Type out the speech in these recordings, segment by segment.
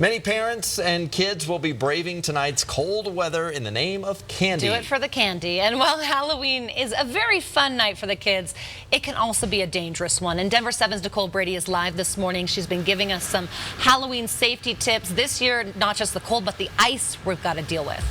Many parents and kids will be braving tonight's cold weather in the name of candy. Do it for the candy. And while Halloween is a very fun night for the kids, it can also be a dangerous one. And Denver 7's Nicole Brady is live this morning. She's been giving us some Halloween safety tips. This year, not just the cold, but the ice we've got to deal with.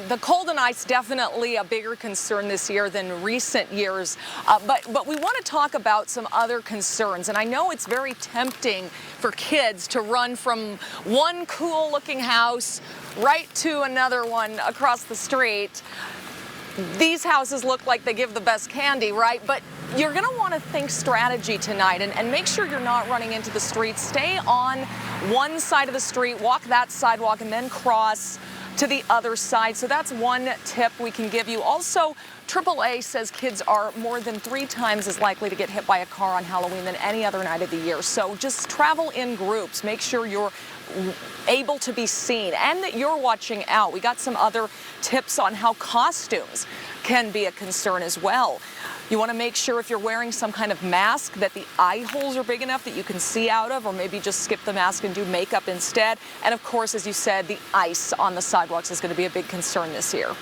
The cold and ice definitely a bigger concern this year than recent years, but we want to talk about some other concerns. And I know it's very tempting for kids to run from one cool looking house right to another one across the street. These houses look like they give the best candy, right? But you're going to want to think strategy tonight and make sure you're not running into the street. Stay on one side of the street, walk that sidewalk, and then cross to the other side. So that's one tip we can give you. Also, AAA says kids are more than 3 times as likely to get hit by a car on Halloween than any other night of the year. So just travel in groups. Make sure you're able to be seen and that you're watching out. We got some other tips on how costumes can be a concern as well. You want to make sure if you're wearing some kind of mask that the eye holes are big enough that you can see out of, or maybe just skip the mask and do makeup instead. And of course, as you said, the ice on the sidewalks is going to be a big concern this year.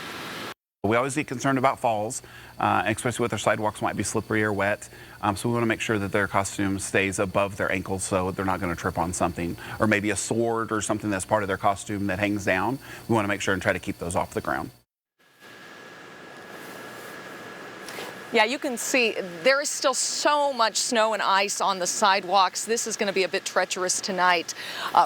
We always get concerned about falls, especially with their sidewalks might be slippery or wet. So we want to make sure that their costume stays above their ankles so they're not going to trip on something, or maybe a sword or something that's part of their costume that hangs down. We want to make sure and try to keep those off the ground. Yeah, you can see there is still so much snow and ice on the sidewalks. This is going to be a bit treacherous tonight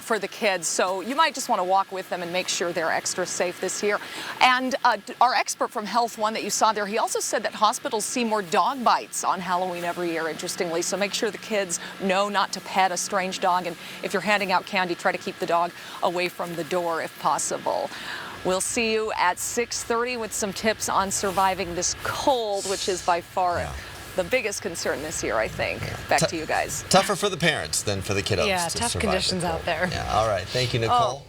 for the kids. So you might just want to walk with them and make sure they're extra safe this year. And our expert from Health One that you saw there, he also said that hospitals see more dog bites on Halloween every year, interestingly. So make sure the kids know not to pet a strange dog. And if you're handing out candy, try to keep the dog away from the door if possible. We'll see you at 6:30 with some tips on surviving this cold, which is by far the biggest concern this year, I think. Back to you guys. Tougher for the parents than for the kiddos. Yeah, to tough survive conditions out there. Yeah, all right. Thank you, Nicole.